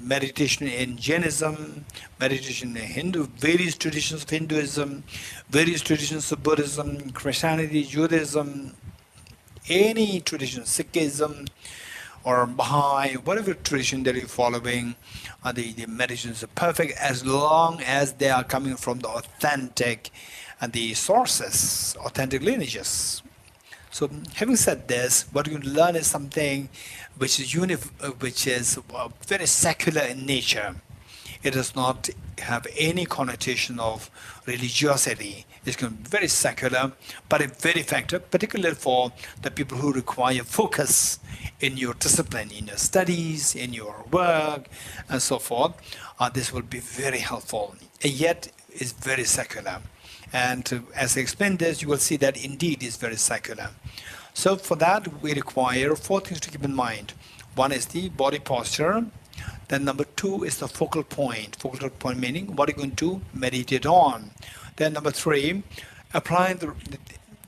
meditation in Jainism, meditation in Hindu, various traditions of Hinduism, various traditions of Buddhism, Christianity, Judaism, any tradition, Sikhism or Baha'i, whatever tradition that you're following, the meditations are perfect as long as they are coming from the authentic and the sources, authentic lineages. So, having said this, what you learn is something which is very secular in nature. It does not have any connotation of religiosity. It's going to be very secular, but it's very effective, particularly for the people who require focus in your discipline, in your studies, in your work, and so forth. This will be very helpful, and yet it's very secular. And as I explain this, you will see that indeed is very secular. So for that, we require 4 things to keep in mind. One is the body posture. Then number 2 is the focal point. Focal point meaning what are you going to meditate on. Then number 3, applying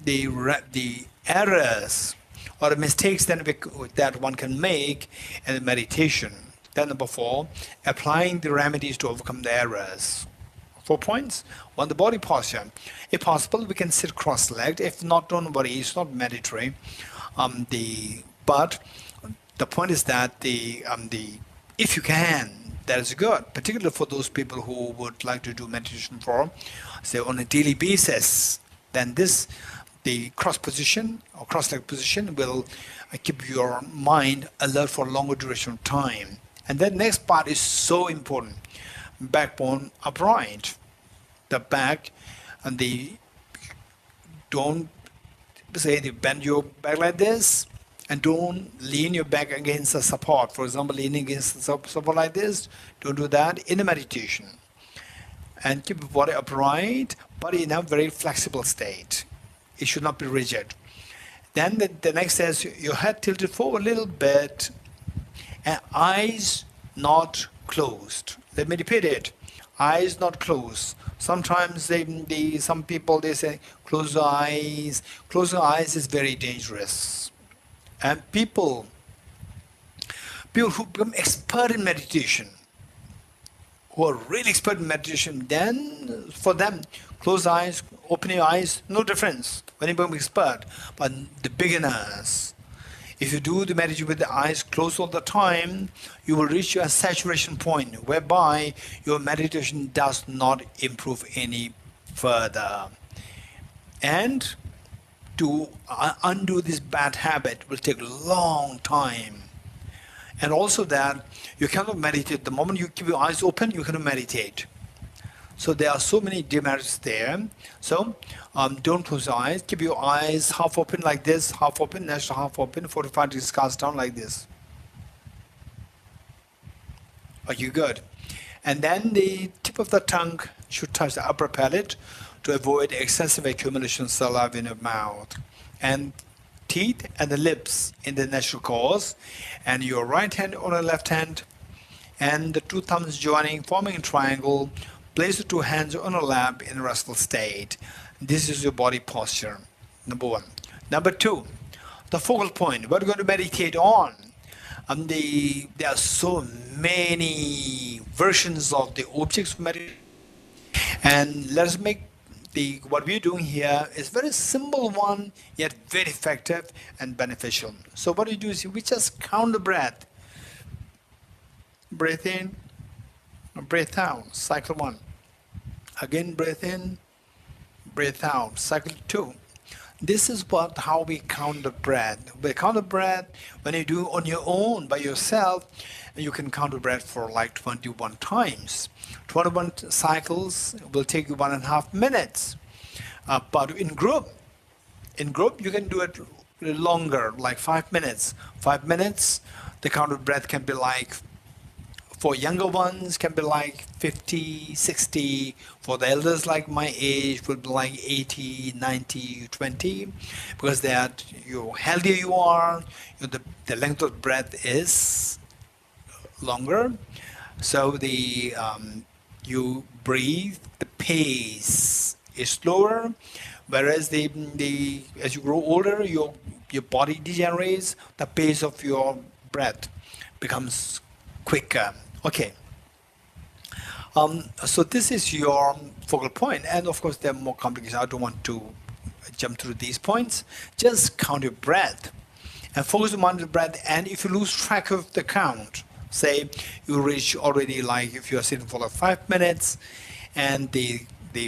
the errors or the mistakes that one can make in the meditation. Then number 4, applying the remedies to overcome the errors. 4 points. 1, the body posture. If possible, we can sit cross-legged. If not, don't worry, it's not mandatory. But the point is that if you can, that is good, particularly for those people who would like to do meditation for, say, on a daily basis. Then the cross position or cross-leg position will keep your mind alert for a longer duration of time. And then next part is so important. Backbone upright. The back and don't say you bend your back like this and don't lean your back against a support. For example, leaning against the support like this. Don't do that in a meditation. And keep your body upright, but in a very flexible state. It should not be rigid. Then the next is your head tilted forward a little bit and eyes not closed. Let me repeat it. Eyes not closed. Sometimes some people say close your eyes. Closing eyes is very dangerous. And people who become expert in meditation, who are really expert in meditation, then for them, close eyes, open your eyes, no difference when you become expert. But the beginners, if you do the meditation with the eyes closed all the time, you will reach a saturation point whereby your meditation does not improve any further. And to undo this bad habit will take a long time. And also that you cannot meditate. The moment you keep your eyes open, you cannot meditate. So there are so many demerits there. So don't close your eyes. Keep your eyes half open like this, half open, next half open, 45 degrees cast down like this. Are you good? And then the tip of the tongue should touch the upper palate to avoid excessive accumulation of saliva in your mouth. And teeth and the lips in the natural course. And your right hand on the left hand. And the 2 thumbs joining, forming a triangle. Place the 2 hands on your lap in a restful state. This is your body posture, number 1. Number 2, the focal point. What are you going to meditate on? There are so many versions of the objects of meditation. And let us make what we're doing here is very simple one, yet very effective and beneficial. So what we do is we just count the breath. Breathe in, breathe out, cycle 1. Again, breathe in, breathe out, cycle 2. This is how we count the breath. We count the breath when you do on your own, by yourself, and you can count the breath for like 21 times. 21 cycles will take you 1.5 minutes. But in group, you can do it longer, like 5 minutes. 5 minutes, the count of breath can be like, for younger ones, can be like 50, 60. For the elders like my age, will be like 80, 90, 20. Because that healthier you are, the length of breath is longer. So you breathe, the pace is slower. Whereas as you grow older, your body degenerates, the pace of your breath becomes quicker. Okay. So this is your focal point, and of course there are more complications. I don't want to jump through these points. Just count your breath and focus on the breath. And if you lose track of the count, say you reach already, like if you are sitting for like 5 minutes, and the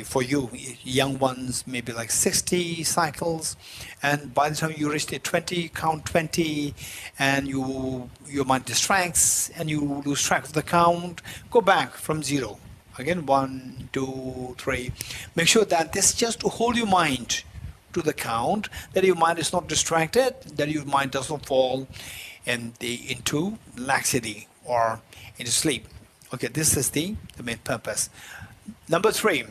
for you young ones maybe like 60 cycles, and by the time you reach the 20, count 20, and your mind distracts and you lose track of the count, go back from 0 again. 1, 2, 3. Make sure that this just to hold your mind to the count, that your mind is not distracted, that your mind doesn't fall into laxity or into sleep. Okay, this is the main purpose. Number 3,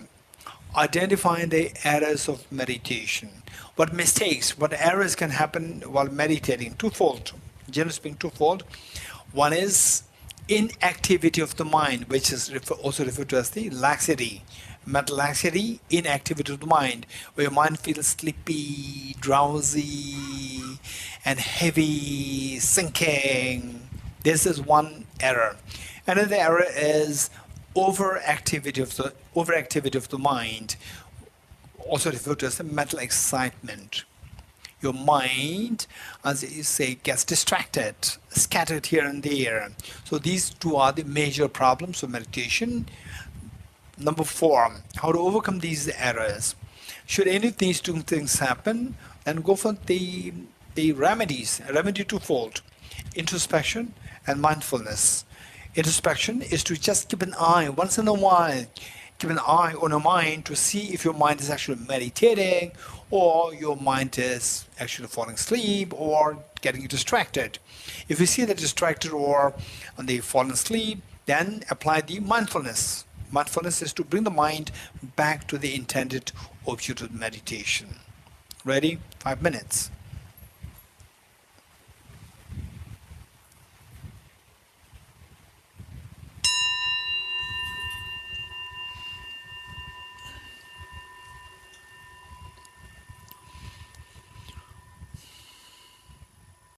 identifying the errors of meditation. What mistakes, what errors can happen while meditating? Twofold, generally speaking, twofold. One is inactivity of the mind, which is also referred to as the laxity, mental laxity, inactivity of the mind, where your mind feels sleepy, drowsy, and heavy, sinking. This is one error. Another error is overactivity of the mind, also referred to as the mental excitement. Your mind, as you say, gets distracted, scattered here and there. So these two are the major problems of meditation. Number 4, how to overcome these errors. Should any of these two things happen, then go for the remedies. Remedy twofold: introspection and mindfulness. Introspection is to just keep an eye once in a while, keep an eye on your mind to see if your mind is actually meditating, or your mind is actually falling asleep or getting distracted. If you see that distracted or they fall asleep, then apply the mindfulness. Mindfulness is to bring the mind back to the intended object of meditation. Ready? 5 minutes.